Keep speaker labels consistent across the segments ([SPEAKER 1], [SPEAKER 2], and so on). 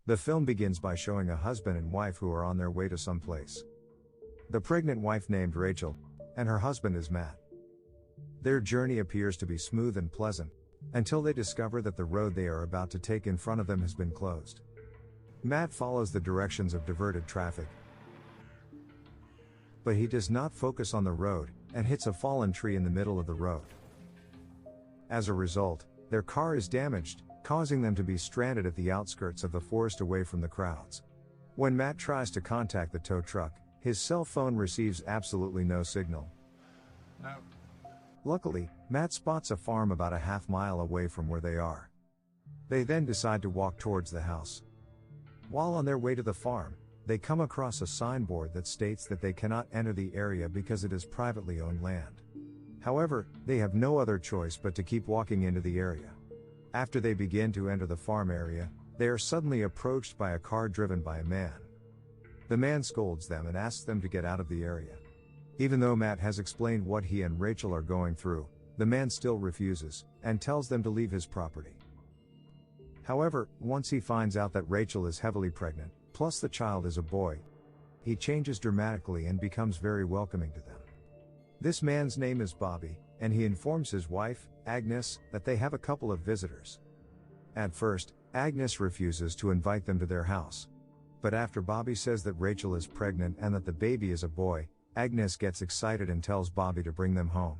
[SPEAKER 1] The film begins by showing a husband and wife who are on their way to some place. The pregnant wife named Rachel, and her husband is Matt. Their journey appears to be smooth and pleasant, until they discover that the road they are about to take in front of them has been closed. Matt follows the directions of diverted traffic, but he does not focus on the road, and hits a fallen tree in the middle of the road. As a result, their car is damaged, causing them to be stranded at the outskirts of the forest away from the crowds. When Matt tries to contact the tow truck, his cell phone receives absolutely no signal.
[SPEAKER 2] No.
[SPEAKER 1] Luckily, Matt spots a farm about a half-mile away from where they are. They then decide to walk towards the house. While on their way to the farm, they come across a signboard that states that they cannot enter the area because it is privately owned land. However, they have no other choice but to keep walking into the area. After they begin to enter the farm area, they are suddenly approached by a car driven by a man. The man scolds them and asks them to get out of the area. Even though Matt has explained what he and Rachel are going through, the man still refuses, and tells them to leave his property. However, once he finds out that Rachel is heavily pregnant, plus the child is a boy, he changes dramatically and becomes very welcoming to them. This man's name is Bobby, and he informs his wife, Agnes, that they have a couple of visitors. At first, Agnes refuses to invite them to their house. But after Bobby says that Rachel is pregnant and that the baby is a boy, Agnes gets excited and tells Bobby to bring them home.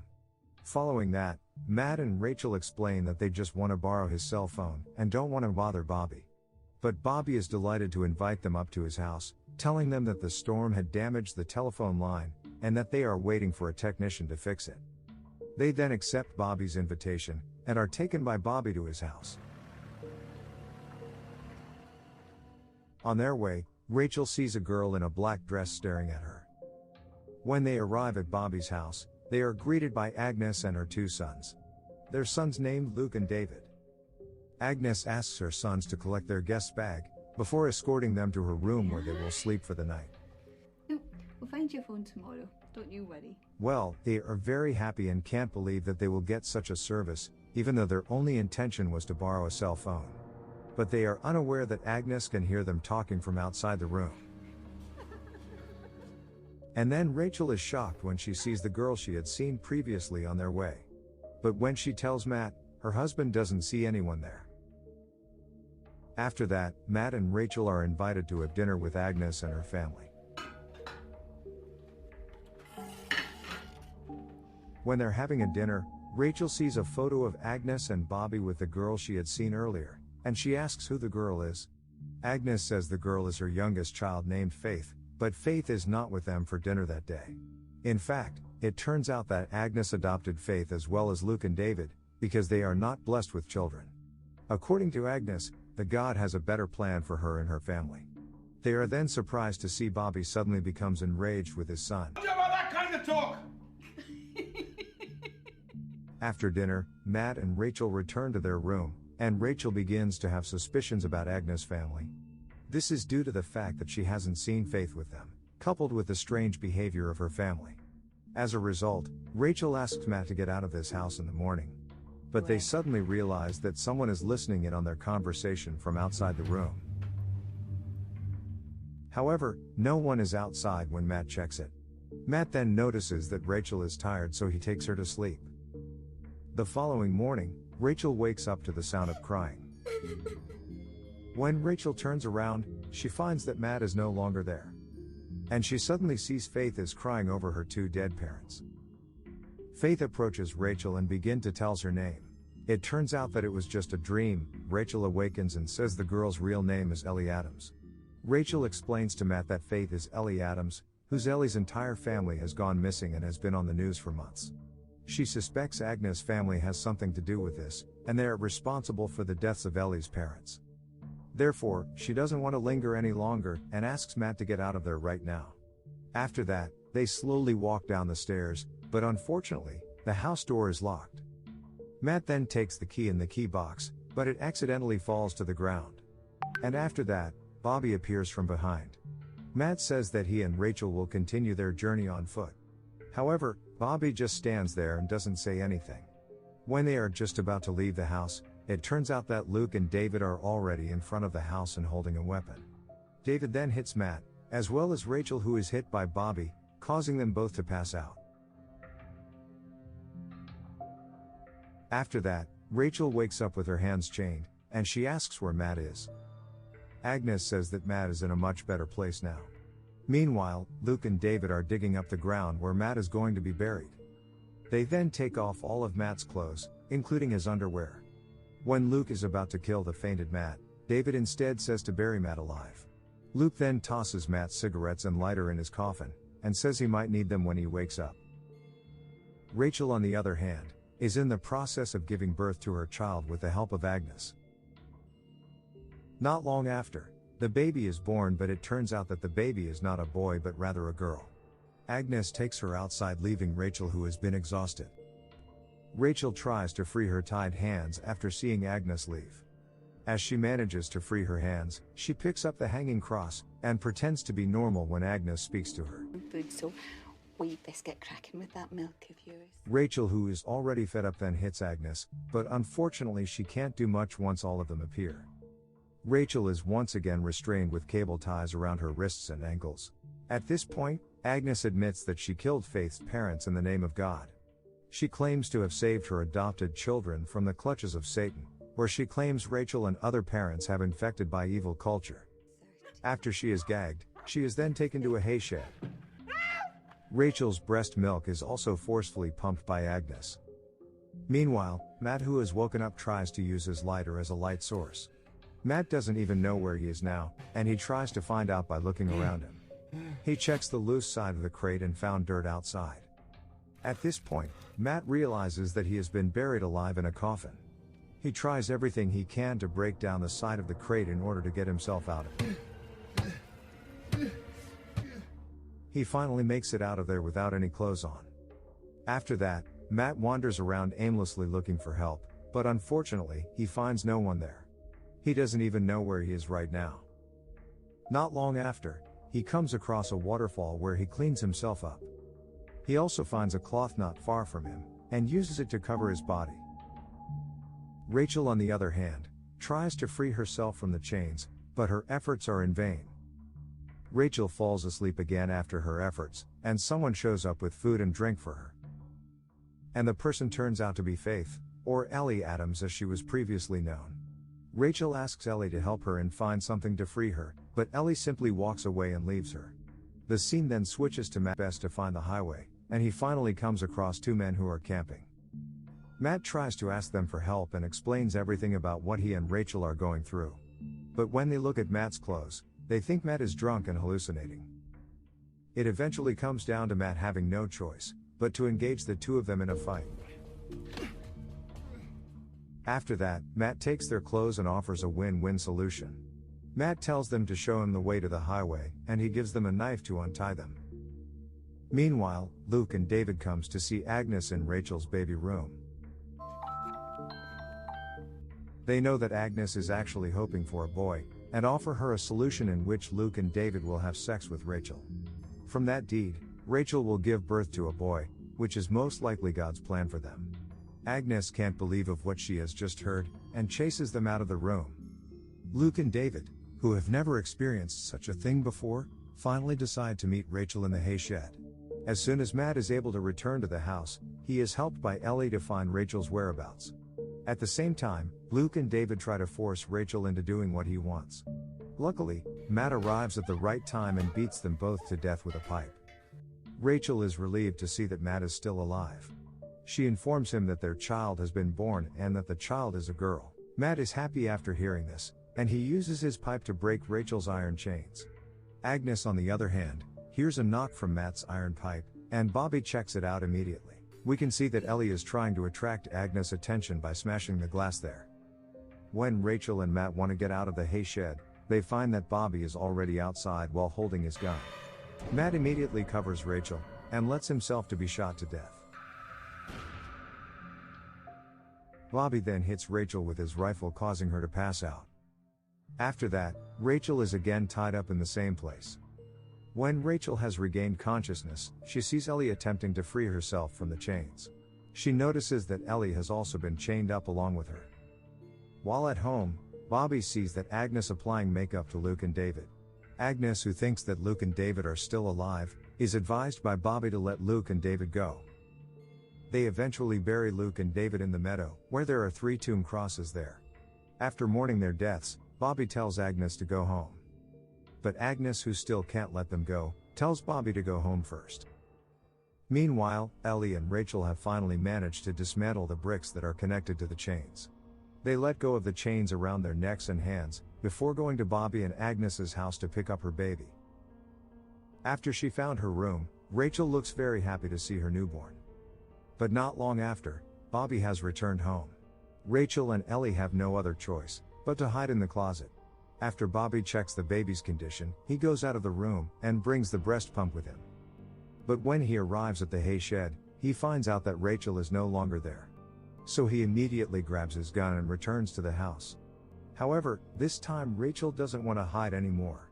[SPEAKER 1] Following that, Matt and Rachel explain that they just want to borrow his cell phone and don't want to bother Bobby. But Bobby is delighted to invite them up to his house, telling them that the storm had damaged the telephone line, and that they are waiting for a technician to fix it. They then accept Bobby's invitation, and are taken by Bobby to his house. On their way, Rachel sees a girl in a black dress staring at her. When they arrive at Bobby's house, they are greeted by Agnes and her two sons. Their sons named Luke and David. Agnes asks her sons to collect their guest bag, before escorting them to her room where they will sleep for the night.
[SPEAKER 3] We'll find your phone tomorrow, don't you worry.
[SPEAKER 1] Well, they are very happy and can't believe that they will get such a service, even though their only intention was to borrow a cell phone. But they are unaware that Agnes can hear them talking from outside the room. And then Rachel is shocked when she sees the girl she had seen previously on their way. But when she tells Matt, her husband doesn't see anyone there. After that, Matt and Rachel are invited to have dinner with Agnes and her family. When they're having a dinner, Rachel sees a photo of Agnes and Bobby with the girl she had seen earlier, and she asks who the girl is. Agnes says the girl is her youngest child named Faith, but Faith is not with them for dinner that day. In fact, it turns out that Agnes adopted Faith as well as Luke and David, because they are not blessed with children. According to Agnes, the God has a better plan for her and her family. They are then surprised to see Bobby suddenly becomes enraged with his son.
[SPEAKER 2] Don't you about that kind of talk!
[SPEAKER 1] After dinner, Matt and Rachel return to their room, and Rachel begins to have suspicions about Agnes' family. This is due to the fact that she hasn't seen Faith with them, coupled with the strange behavior of her family. As a result, Rachel asks Matt to get out of this house in the morning. But they suddenly realize that someone is listening in on their conversation from outside the room. However, no one is outside when Matt checks it. Matt then notices that Rachel is tired, so he takes her to sleep. The following morning, Rachel wakes up to the sound of crying. When Rachel turns around, she finds that Matt is no longer there. And she suddenly sees Faith is crying over her two dead parents. Faith approaches Rachel and begins to tell her name. It turns out that it was just a dream. Rachel awakens and says the girl's real name is Ellie Adams. Rachel explains to Matt that Faith is Ellie Adams, whose Ellie's entire family has gone missing and has been on the news for months. She suspects Agnes' family has something to do with this, and they are responsible for the deaths of Ellie's parents. Therefore, she doesn't want to linger any longer, and asks Matt to get out of there right now. After that, they slowly walk down the stairs, but unfortunately, the house door is locked. Matt then takes the key in the key box, but it accidentally falls to the ground. And after that, Bobby appears from behind. Matt says that he and Rachel will continue their journey on foot. However, Bobby just stands there and doesn't say anything. When they are just about to leave the house, It turns out that Luke and David are already in front of the house and holding a weapon. David then hits Matt, as well as Rachel, who is hit by Bobby, causing them both to pass out. After that, Rachel wakes up with her hands chained, and she asks where Matt is. Agnes says that Matt is in a much better place now. Meanwhile, Luke and David are digging up the ground where Matt is going to be buried. They then take off all of Matt's clothes, including his underwear. When Luke is about to kill the fainted Matt, David instead says to bury Matt alive. Luke then tosses Matt's cigarettes and lighter in his coffin, and says he might need them when he wakes up. Rachel, on the other hand, is in the process of giving birth to her child with the help of Agnes. Not long after, the baby is born, but it turns out that the baby is not a boy but rather a girl. Agnes takes her outside, leaving Rachel, who has been exhausted. Rachel tries to free her tied hands after seeing Agnes leave. As she manages to free her hands, she picks up the hanging cross, and pretends to be normal when Agnes speaks to her.
[SPEAKER 4] Food, so we best get cracking with that milk of yours.
[SPEAKER 1] Rachel, who is already fed up, then hits Agnes, but unfortunately she can't do much once all of them appear. Rachel is once again restrained with cable ties around her wrists and ankles. At this point, Agnes admits that she killed Faith's parents in the name of God. She claims to have saved her adopted children from the clutches of Satan, where she claims Rachel and other parents have infected by evil culture. After she is gagged, she is then taken to a hay shed. Rachel's breast milk is also forcefully pumped by Agnes. Meanwhile, Matt, who has woken up, tries to use his lighter as a light source. Matt doesn't even know where he is now, and he tries to find out by looking around him. He checks the loose side of the crate and found dirt outside. At this point, Matt realizes that he has been buried alive in a coffin. He tries everything he can to break down the side of the crate in order to get himself out of it. He finally makes it out of there without any clothes on. After that, Matt wanders around aimlessly looking for help, but unfortunately, he finds no one there. He doesn't even know where he is right now. Not long after, he comes across a waterfall where he cleans himself up. He also finds a cloth not far from him, and uses it to cover his body. Rachel, on the other hand, tries to free herself from the chains, but her efforts are in vain. Rachel falls asleep again after her efforts, and someone shows up with food and drink for her. And the person turns out to be Faith, or Ellie Adams as she was previously known. Rachel asks Ellie to help her and find something to free her, but Ellie simply walks away and leaves her. The scene then switches to Matt best to find the highway, and he finally comes across two men who are camping. Matt tries to ask them for help and explains everything about what he and Rachel are going through. But when they look at Matt's clothes, they think Matt is drunk and hallucinating. It eventually comes down to Matt having no choice, but to engage the two of them in a fight. After that, Matt takes their clothes and offers a win-win solution. Matt tells them to show him the way to the highway, and he gives them a knife to untie them. Meanwhile, Luke and David comes to see Agnes in Rachel's baby room. They know that Agnes is actually hoping for a boy, and offer her a solution in which Luke and David will have sex with Rachel. From that deed, Rachel will give birth to a boy, which is most likely God's plan for them. Agnes can't believe of what she has just heard, and chases them out of the room. Luke and David, who have never experienced such a thing before, finally decide to meet Rachel in the hay shed. As soon as Matt is able to return to the house, he is helped by Ellie to find Rachel's whereabouts. At the same time, Luke and David try to force Rachel into doing what he wants. Luckily, Matt arrives at the right time and beats them both to death with a pipe. Rachel is relieved to see that Matt is still alive. She informs him that their child has been born and that the child is a girl. Matt is happy after hearing this, and he uses his pipe to break Rachel's iron chains. Agnes, on the other hand, hears a knock from Matt's iron pipe, and Bobby checks it out immediately. We can see that Ellie is trying to attract Agnes' attention by smashing the glass there. When Rachel and Matt want to get out of the hay shed, they find that Bobby is already outside while holding his gun. Matt immediately covers Rachel, and lets himself to be shot to death. Bobby then hits Rachel with his rifle, causing her to pass out. After that, Rachel is again tied up in the same place. When Rachel has regained consciousness, she sees Ellie attempting to free herself from the chains. She notices that Ellie has also been chained up along with her. While at home, Bobby sees that Agnes applying makeup to Luke and David. Agnes, who thinks that Luke and David are still alive, is advised by Bobby to let Luke and David go. They eventually bury Luke and David in the meadow, where there are 3 tomb crosses there. After mourning their deaths, Bobby tells Agnes to go home. But Agnes, who still can't let them go, tells Bobby to go home first. Meanwhile, Ellie and Rachel have finally managed to dismantle the bricks that are connected to the chains. They let go of the chains around their necks and hands, before going to Bobby and Agnes's house to pick up her baby. After she found her room, Rachel looks very happy to see her newborn. But not long after, Bobby has returned home. Rachel and Ellie have no other choice but to hide in the closet. After Bobby checks the baby's condition, he goes out of the room and brings the breast pump with him. But when he arrives at the hay shed, he finds out that Rachel is no longer there. So he immediately grabs his gun and returns to the house. However, this time Rachel doesn't want to hide anymore.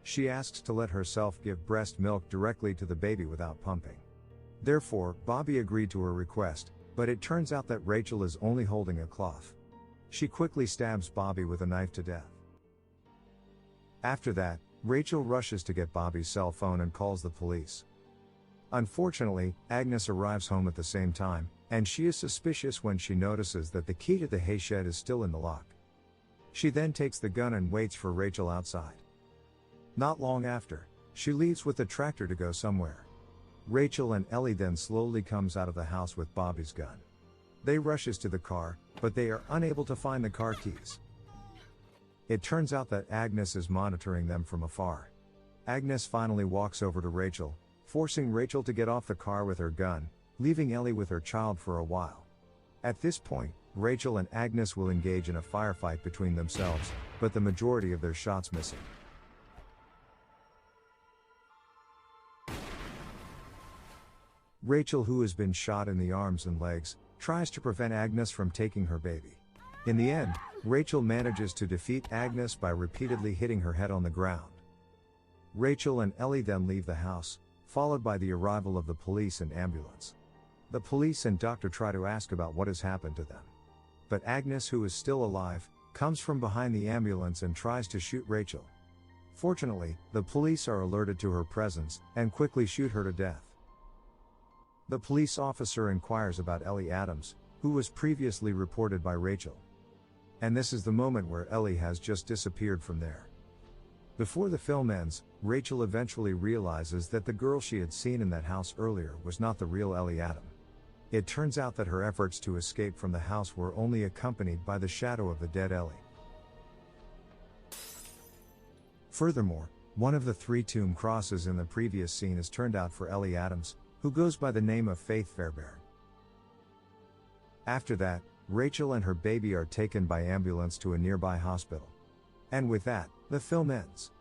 [SPEAKER 1] She asks to let herself give breast milk directly to the baby without pumping. Therefore, Bobby agreed to her request, but it turns out that Rachel is only holding a cloth. She quickly stabs Bobby with a knife to death. After that, Rachel rushes to get Bobby's cell phone and calls the police. Unfortunately, Agnes arrives home at the same time, and she is suspicious when she notices that the key to the hay shed is still in the lock. She then takes the gun and waits for Rachel outside. Not long after, she leaves with the tractor to go somewhere. Rachel and Ellie then slowly comes out of the house with Bobby's gun. They rushes to the car, but they are unable to find the car keys. It turns out that Agnes is monitoring them from afar. Agnes finally walks over to Rachel, forcing Rachel to get off the car with her gun, leaving Ellie with her child for a while. At this point, Rachel and Agnes will engage in a firefight between themselves, but the majority of their shots missing. Rachel, who has been shot in the arms and legs, tries to prevent Agnes from taking her baby. In the end, Rachel manages to defeat Agnes by repeatedly hitting her head on the ground. Rachel and Ellie then leave the house, followed by the arrival of the police and ambulance. The police and doctor try to ask about what has happened to them. But Agnes, who is still alive, comes from behind the ambulance and tries to shoot Rachel. Fortunately, the police are alerted to her presence and quickly shoot her to death. The police officer inquires about Ellie Adams, who was previously reported by Rachel. And this is the moment where Ellie has just disappeared from there. Before the film ends, Rachel eventually realizes that the girl she had seen in that house earlier was not the real Ellie Adam. It turns out that her efforts to escape from the house were only accompanied by the shadow of the dead Ellie. Furthermore, one of the 3 tomb crosses in the previous scene is turned out for Ellie Adams, who goes by the name of Faith Fairbairn. After that, Rachel and her baby are taken by ambulance to a nearby hospital. And with that, the film ends.